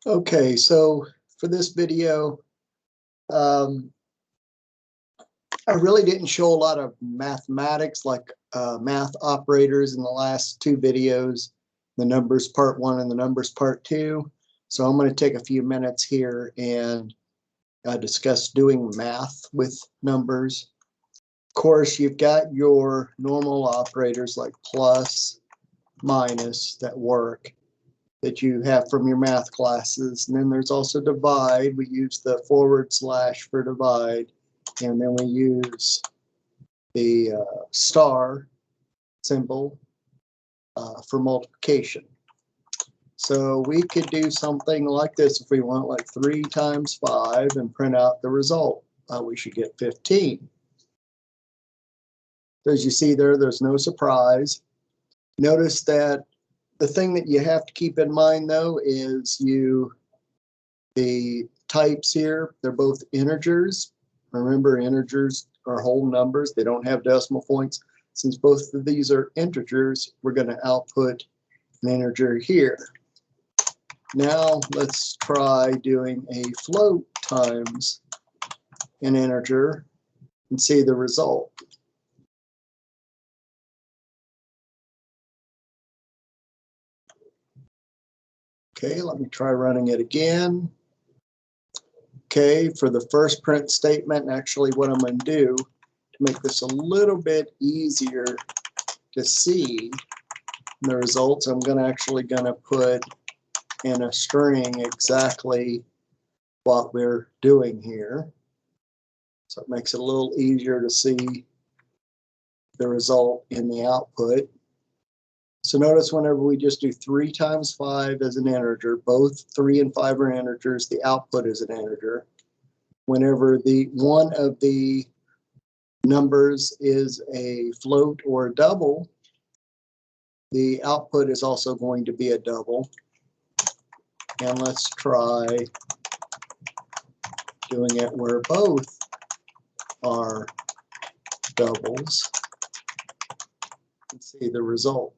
Okay, so for this video, um, I really didn't show a lot of mathematics like math operators in the last two videos, the numbers part one and the numbers part two. So I'm going to take a few minutes here and discuss doing math with numbers. Of course, you've got your normal operators like plus, minus that work that you have from your math classes. And then there's also divide. We use the / for divide. And then we use the star symbol for multiplication. So we could do something like this if we want, like 3 times 5 and print out the result. We should get 15. As you see there, there's no surprise. Notice that the thing that you have to keep in mind, though, is the types here, they're both integers. Remember, integers are whole numbers. They don't have decimal points. Since both of these are integers, we're going to output an integer here. Now let's try doing a float times an integer and see the result. Okay, let me try running it again. Okay, for the first print statement, actually what I'm going to do to make this a little bit easier to see the results, I'm actually going to put in a string exactly what we're doing here. So it makes it a little easier to see the result in the output. So notice whenever we just do 3 times 5 as an integer, both 3 and 5 are integers, the output is an integer. Whenever one of the numbers is a float or a double, the output is also going to be a double. And let's try doing it where both are doubles and see the result.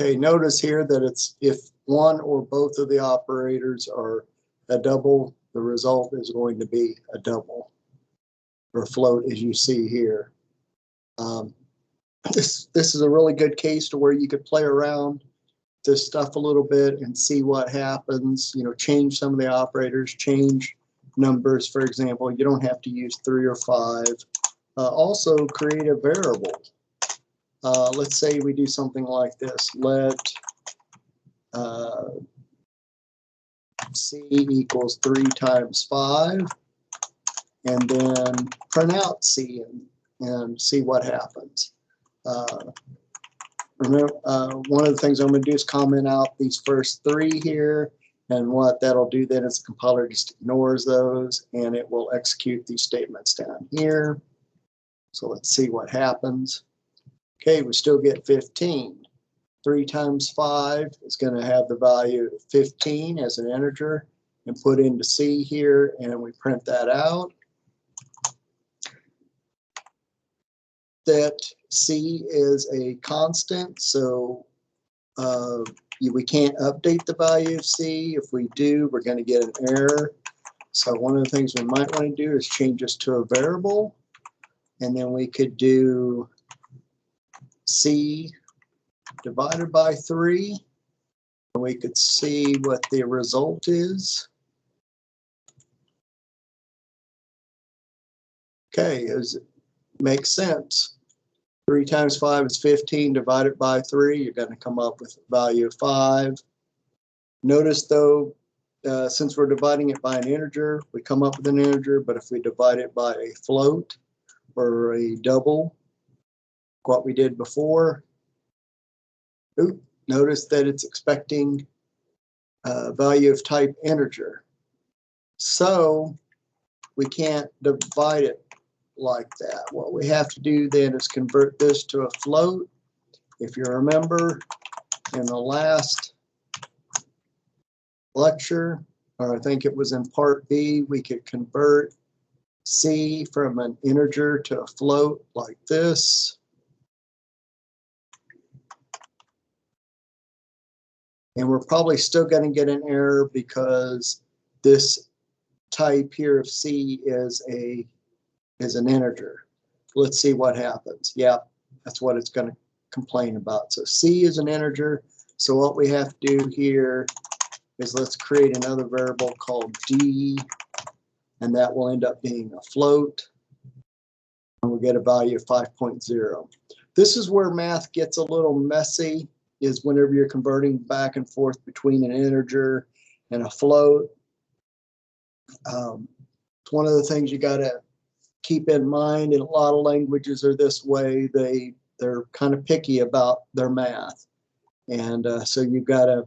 Okay, notice here that if one or both of the operators are a double, the result is going to be a double or float, as you see here. This is a really good case to where you could play around this stuff a little bit and see what happens. You know, change some of the operators, change numbers, for example. You don't have to use 3 or 5. Also create a variable. Let's say we do something like this. Let C equals 3 times 5, and then print out C and see what happens. Remember, one of the things I'm going to do is comment out these first 3 here, and what that'll do then is the compiler just ignores those, and it will execute these statements down here. So let's see what happens. Okay, we still get 15. 3 times 5 is going to have the value 15 as an integer, and put into C here, and we print that out. That C is a constant, so we can't update the value of C. If we do, we're going to get an error. So one of the things we might want to do is change this to a variable, and then we could do C divided by 3, and we could see what the result is. Okay, makes sense. 3 times 5 is 15, divided by 3, you're going to come up with a value of 5. Notice though, since we're dividing it by an integer, we come up with an integer, but if we divide it by a float or a double, what we did before, notice that it's expecting a value of type integer. So we can't divide it like that. What we have to do then is convert this to a float. If you remember in the last lecture, or I think it was in part B, we could convert C from an integer to a float like this. And we're probably still going to get an error because this type here of C is an integer. Let's see what happens. Yep, that's what it's going to complain about. So C is an integer. So what we have to do here is let's create another variable called D, and that will end up being a float. And we'll get a value of 5.0. This is where math gets a little messy, is whenever you're converting back and forth between an integer and a float. It's one of the things you got to keep in mind, and a lot of languages are this way. They're kind of picky about their math. And so you've got to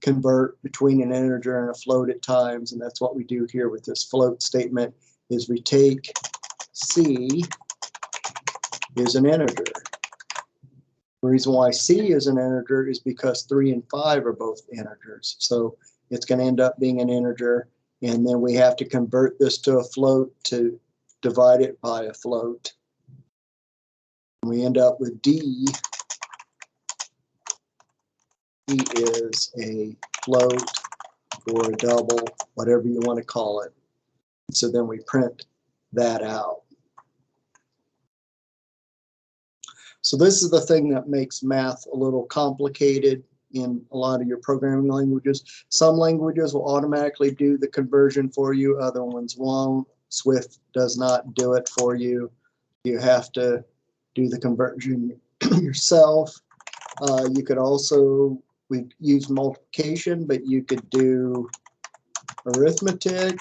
convert between an integer and a float at times, and that's what we do here with this float statement, is we take C is an integer. The reason why C is an integer is because 3 and 5 are both integers. So it's going to end up being an integer, and then we have to convert this to a float to divide it by a float. And we end up with D. D is a float or a double, whatever you want to call it. So then we print that out. So this is the thing that makes math a little complicated in a lot of your programming languages. Some languages will automatically do the conversion for you, other ones won't. Swift does not do it for you. You have to do the conversion yourself. You could also, we use multiplication, but you could do arithmetic.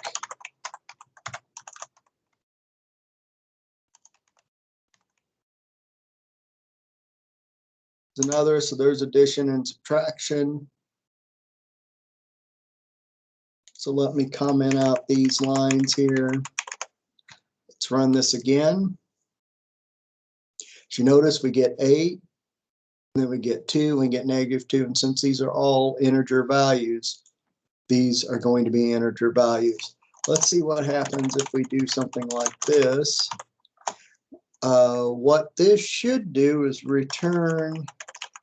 Another, so there's addition and subtraction. So let me comment out these lines here. Let's run this again. As you notice, we get 8, and then we get 2, and we get -2, and since these are all integer values, these are going to be integer values. Let's see what happens if we do something like this. What this should do is return,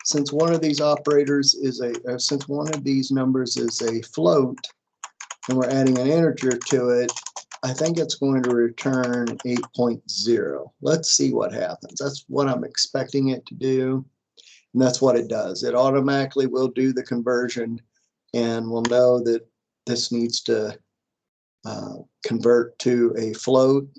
since one of these operators is since one of these numbers is a float, and we're adding an integer to it, I think it's going to return 8.0. Let's see what happens. That's what I'm expecting it to do, and that's what it does. It automatically will do the conversion, and we'll know that this needs to convert to a float.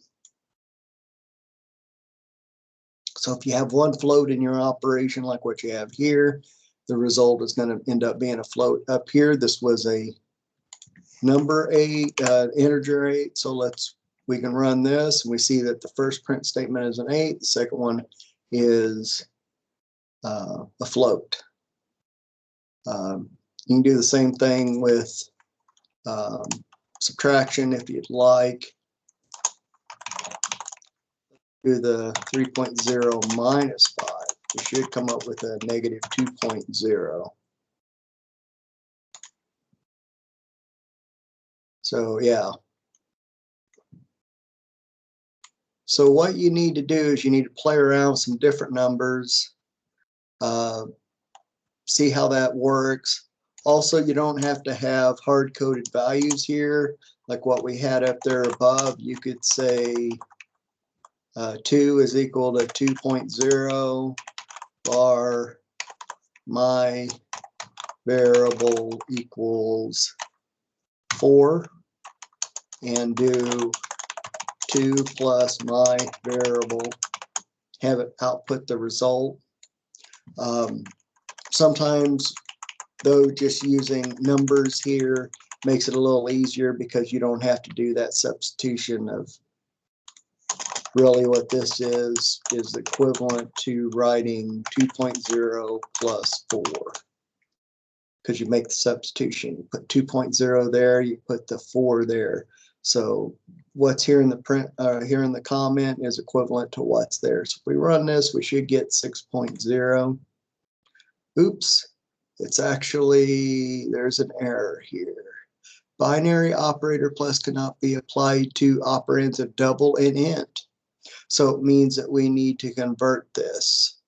So if you have one float in your operation like what you have here, the result is going to end up being a float. Up here, this was a number 8, integer 8. So we can run this, and we see that the first print statement is an 8. The second one is a float. You can do the same thing with subtraction if you'd like. Do the 3.0 minus 5. We should come up with a -2.0. So yeah. So what you need to do is you need to play around with some different numbers, see how that works. Also, you don't have to have hard-coded values here like what we had up there above. You could say 2 is equal to 2.0 bar my variable equals 4, and do 2 plus my variable, have it output the result. Sometimes, though, just using numbers here makes it a little easier because you don't have to do that substitution of really what this is equivalent to writing 2.0 plus 4. Because you make the substitution. You put 2.0 there, you put the 4 there. So what's here in the print, here in the comment is equivalent to what's there. So if we run this, we should get 6.0. Oops, it's actually, there's an error here. Binary operator plus cannot be applied to operands of double and int. So it means that we need to convert this.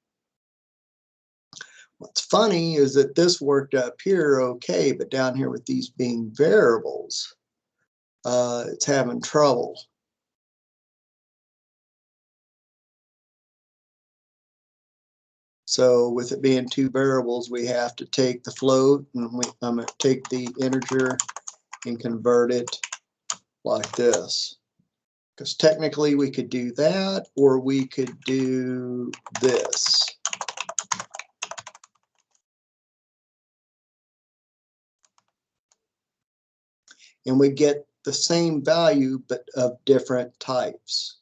What's funny is that this worked up here okay, but down here with these being variables, it's having trouble. So with it being two variables, we have to take the float, and I'm going to take the integer and convert it like this. Because technically we could do that, or we could do this. And we get the same value, but of different types.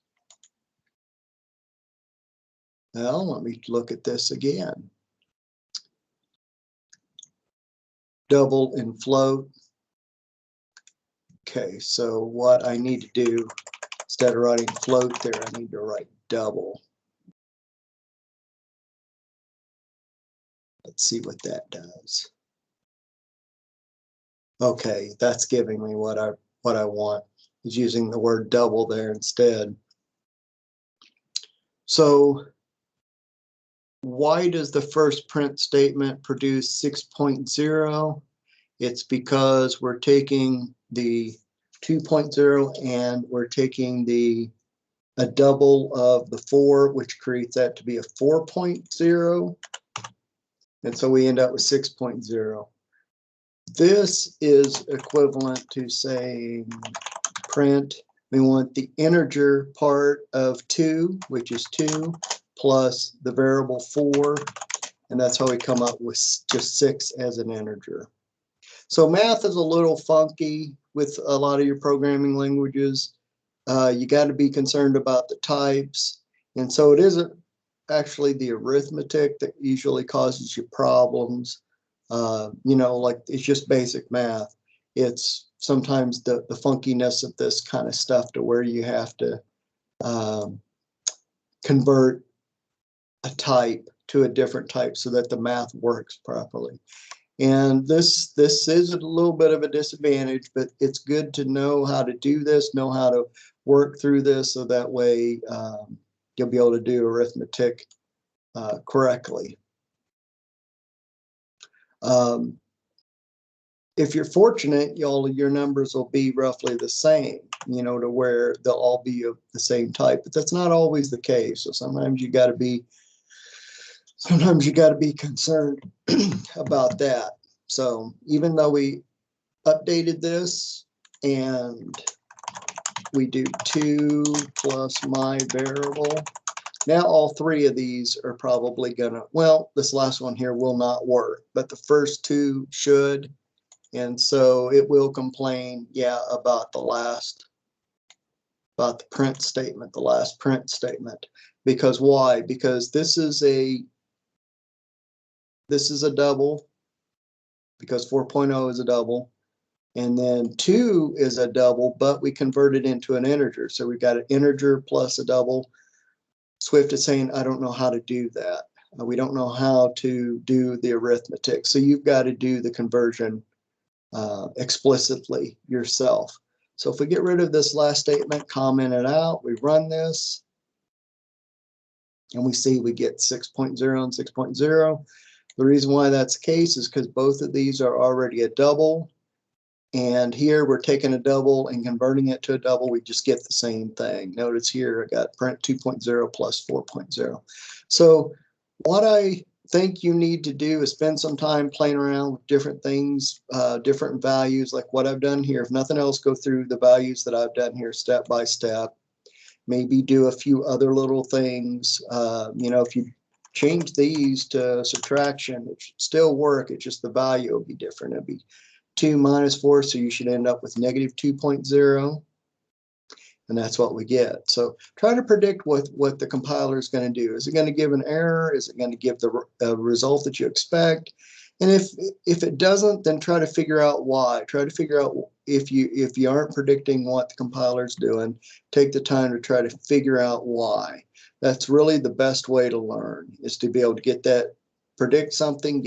Well, let me look at this again. Double and float. Okay, so what I need to do, instead of writing float there, I need to write double. Let's see what that does. Okay, that's giving me what I want. Is using the word double there instead. So why does the first print statement produce 6.0? It's because we're taking the 2.0 and we're taking a double of the 4, which creates that to be a 4.0. And so we end up with 6.0. This is equivalent to saying print. We want the integer part of 2, which is 2, plus the variable 4. And that's how we come up with just 6 as an integer. So math is a little funky with a lot of your programming languages. You got to be concerned about the types. And so it isn't actually the arithmetic that usually causes you problems. You know, like it's just basic math. It's sometimes the funkiness of this kind of stuff to where you have to convert a type to a different type so that the math works properly. And this is a little bit of a disadvantage, but it's good to know how to do this, know how to work through this, so that way you'll be able to do arithmetic correctly. If you're fortunate, your numbers will be roughly the same, you know, to where they'll all be of the same type, but that's not always the case. So sometimes you got to be concerned about that. So even though we updated this and we do 2 plus my variable, now all 3 of these are probably gonna, well, this last one here will not work, but the first 2 should. And so it will complain, yeah, about the print statement, the last print statement. Because why? Because this is a double, because 4.0 is a double, and then 2 is a double, but we convert it into an integer. So we've got an integer plus a double. Swift is saying, I don't know how to do that. We don't know how to do the arithmetic. So you've got to do the conversion explicitly yourself. So if we get rid of this last statement, comment it out, we run this, and we see we get 6.0 and 6.0. The reason why that's the case is because both of these are already a double. And here we're taking a double and converting it to a double. We just get the same thing. Notice here I got print 2.0 plus 4.0. So what I think you need to do is spend some time playing around with different things, different values like what I've done here. If nothing else, go through the values that I've done here step by step. Maybe do a few other little things. You know, if you change these to subtraction, it should still work. It's just the value will be different. It'll be 2 minus 4, so you should end up with negative 2.0. And that's what we get. So try to predict what the compiler is going to do. Is it going to give an error? Is it going to give the result that you expect? And if it doesn't, then try to figure out why. Try to figure out if you aren't predicting what the compiler is doing, take the time to try to figure out why. That's really the best way to learn, is to be able to get that, predict something,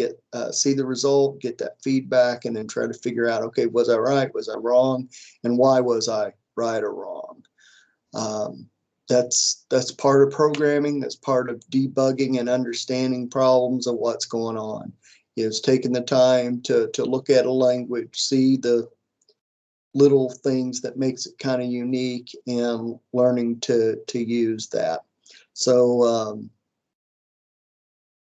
see the result, get that feedback, and then try to figure out, okay, was I right? Was I wrong? And why was I right or wrong? that's part of programming. That's part of debugging and understanding problems of what's going on, is taking the time to look at a language, see the little things that makes it kind of unique, and learning to use that. So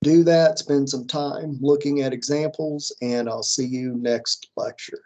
do that, spend some time looking at examples, and I'll see you next lecture.